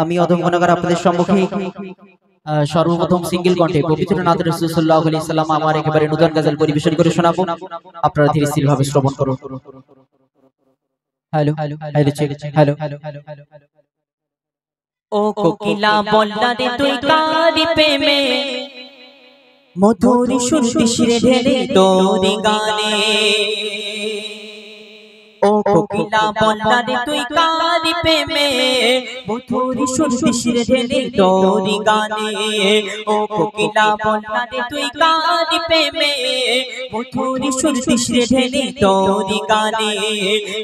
আমি অধম গুণাগার আপনাদের সম্মুখে সর্বপ্রথম সিঙ্গেল কণ্ঠে পবিত্র নাথ রাসূল সাল্লাল্লাহু আলাইহি সাল্লাম আমার একেবারে নূতন গজল পরিবেশন করে শোনাবো। আপনারা ধীরে স্থির ভাবে শ্রবণ করুন। Hello hello check hello. ও কোকিলা বললা রে তুই কারি প্রেমে মধুর সুর শিরে ঢেলে তোর গানে। ও কোকিলা বললা রে তুই কারি প্রেমে মধুর সুর শিরে ঢেলে তোর গানে। ও কোকিলা বললা রে তুই কারি প্রেমে মধুর সুর শিরে ঢেলে তোর গানে।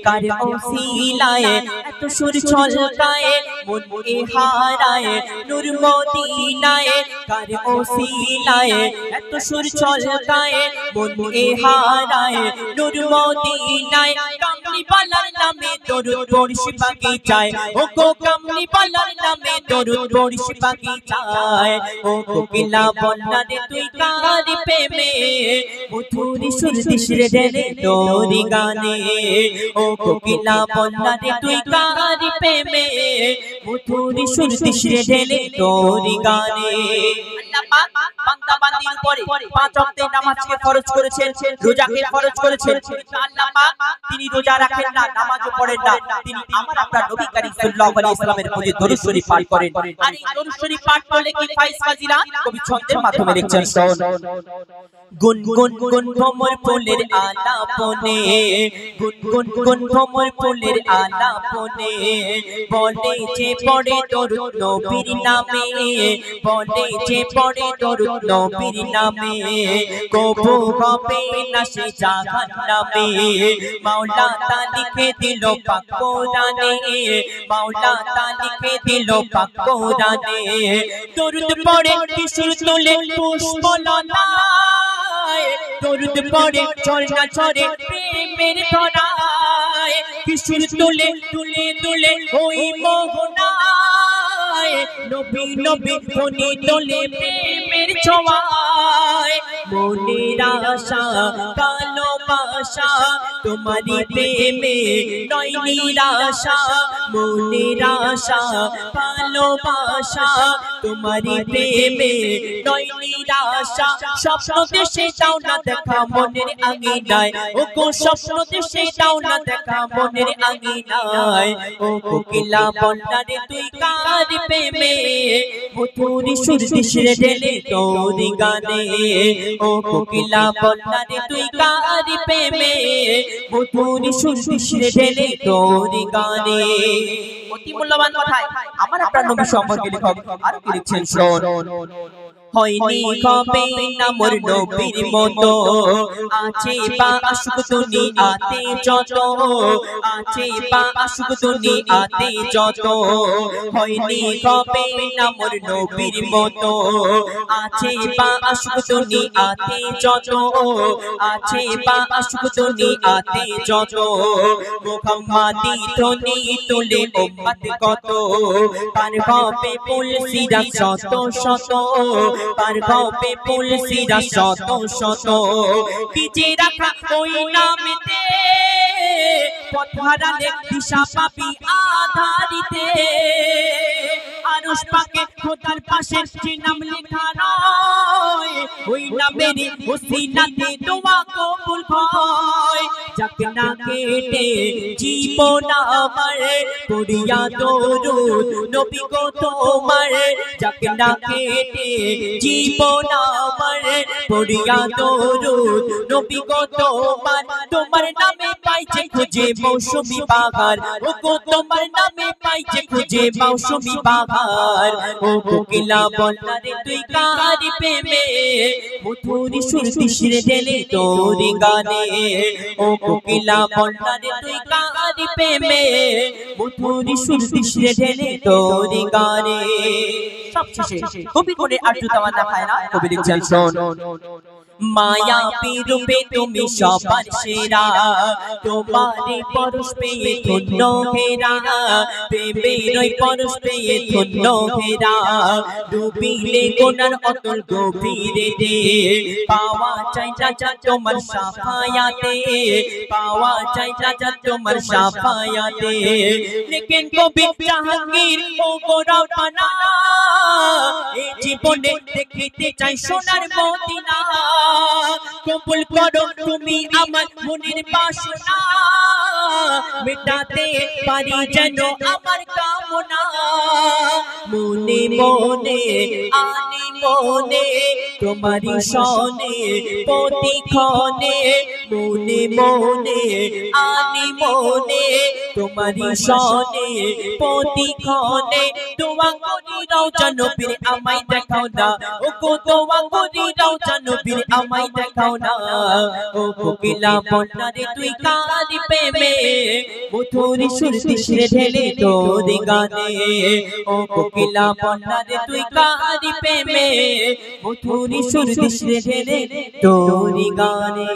কার ওসিলায় এত সুর ছলকায় মন এ হারায় নূর মদিনায়। কার ওসিলায় এত সুর ছলকায় মন এ হারায় নূর মদিনায়। কামলি বালার নামে দরুদ পড়িস বাগিচায়, ও গো কামলি বালার নামে দরুদ পড়িস বাগিচায়। ও কোকিলা বললা রে তুই কারি প্রেমে মধুর সুর শিরে ঢেলে তোর গানে। ও কোকিলা বললা রে তুই কারি প্রেমে মধুর সুর শিরে ঢেলে তোর গানে। আল্লাহ পাক বান্দা বান্দির উপরে পাঁচ ওয়াক্তের নামাজকে ফরজ করেছেন, রোজাকে ফরজ করেছেন। আল্লাহ পাক তিনি রোজা রাখেন না, নামাজও পড়েন না, তিনি আমার আপনার নবী করিম সাল্লাল্লাহু আলাইহি ওয়াসাল্লামের প্রতি দরুদ শরীফ পাঠ করেন। আর এই দরুদ শরীফ পাঠ করলে কি ফায়েজ ফাজিলাত কবি ছন্দের মাধ্যমে লিখছেন। শোন গুন গুন গুন ভ্রমর ফুলের আলাপনে, গুন গুন গুন ভ্রমর ফুলের আলাপনে বলে যে পড়ে দরুদ নবীর নামে, বলে যে পড়ে দরুদ নবীর নামে কবু হবে না সে জাহান্নামে। মাওলা তা লিখে দিল পাক কোরআনে, মাওলা তা লিখে দিল পাক কোরআনে। দরুদ পড়ে কিশোর তোলে পুষ্পলতায়, দরুদ পড়ে ঝর্ণা ঝরে প্রেমের ধরায়। কিশোর তোলে তুলে তুলে ওই মোহনায়, নবী নবী মনে তোলে প্রেমের ছোঁয়ায়। মনের আশা ভালোবাসা তোমারি প্রেমে নয় নিরাশা, মনের আশা ভালোবাসা তোমারি প্রেমে নয় নিরাশা। স্বপ্ন দেশে যাও না দেখা মনের আঙিনায়, ও গো স্বপ্ন দেশে যাও না দেখা মনের আঙিনায়। ও কোকিলা বললা রে তুই কারি প্রেমে মধুর সুর শিরে ঢেলে তোর গানে। ও কোকিলা বললা রে তুই কারি প্রেমে মধুর সুর শিরে ঢেলে তোর গানে। অতি মূল্যবান কথায় আমার আপনার নবী সম্পর্কে লেখক আর কি লিখছেন। শোন হয়নি কবে না মোর নবীর মতো, আছে বা আশুক দুনিয়াতে যত, আছে বা আশুক দুনিয়াতে যত। হয়নি কবে না মোর নবীর মতো, আছে বা আশুক দুনিয়াতে যত, আছে বা আশুক দুনিয়াতে যত। মুহাম্মাদি ধ্বনি তুলে উম্মত কত, পার হবে পুলসিরা শত শত, পার হবে পুলসিরা শত শত। ভিজে রাখা ওই নামেতে পথ হারালে দিশা পাবি আধারিতে। আরশ পাকে খোদার পাশে যে নাম লেখা রয়, ওই নামেরই ওসিলাতে দোয়া কবুল হয়। যাক না কেটে জীবন আমার পড়িয়া দরুদ নবী গো তোমার, যাক না কেটে জীবন আমার পড়িয়া দরুদ নবী গো তোমার। তোমার নামে পাইছে খুঁজে মৌসুমী বাহার, ও গো তোমার নামে পাইছে খুঁজে মৌসুমী বাহার। ও কোকিলা বললা রে তুই কারি প্রেমে মধুর সুর শিরে ঢেলে তোর গানে। ও কোকিলা বললা রে তুই কারি প্রেমে মধুর সুর শিরে ঢেলে তোর গানে। সবশেষে কবি করে আরজু তাওয়ান্না খায় না, কবি লিখছেন। শোন মায়া রূপে তুমি সবার সেরা তোমারে পরশ পেয়ে ধন্য ঘেরা প্রেমের ওই পরশ পেয়ে ধন্য ঘেরা ডুবিলে গোনার অতল গভীরে দে পাওয়া চাই রাজা তোমার সাফায়াতে পাওয়া চাই রাজা তোমার সাফায়াতে লেকিন কবি জাহাঙ্গীর ও গোরা পানা এই জীবনে দেখিতে চাই সোনার মদিনা কবুল করো তুমি আমার মনের বাসনা মেটাতে পারি যেন আমার কামনা মনে মনে আনি মনে তোমারি সনে প্রতিক্ষণে মনে মনে আনি মনে তোমারি সনে প্রতিক্ষণে দোয়া করি রওজা নবীর আমায় দেখাও না ও গো দোয়া করি রওজা নবীর আমায় দেখাও না ও কোকিলা বন্যারে তুই কারি প্রেমে মধুর সুর দিশে ঢেলে তোর গানে ও কোকিলা বন্যারে তুই কারি প্রেমে মধুর সুর দিশে ঢেলে তোর গানে।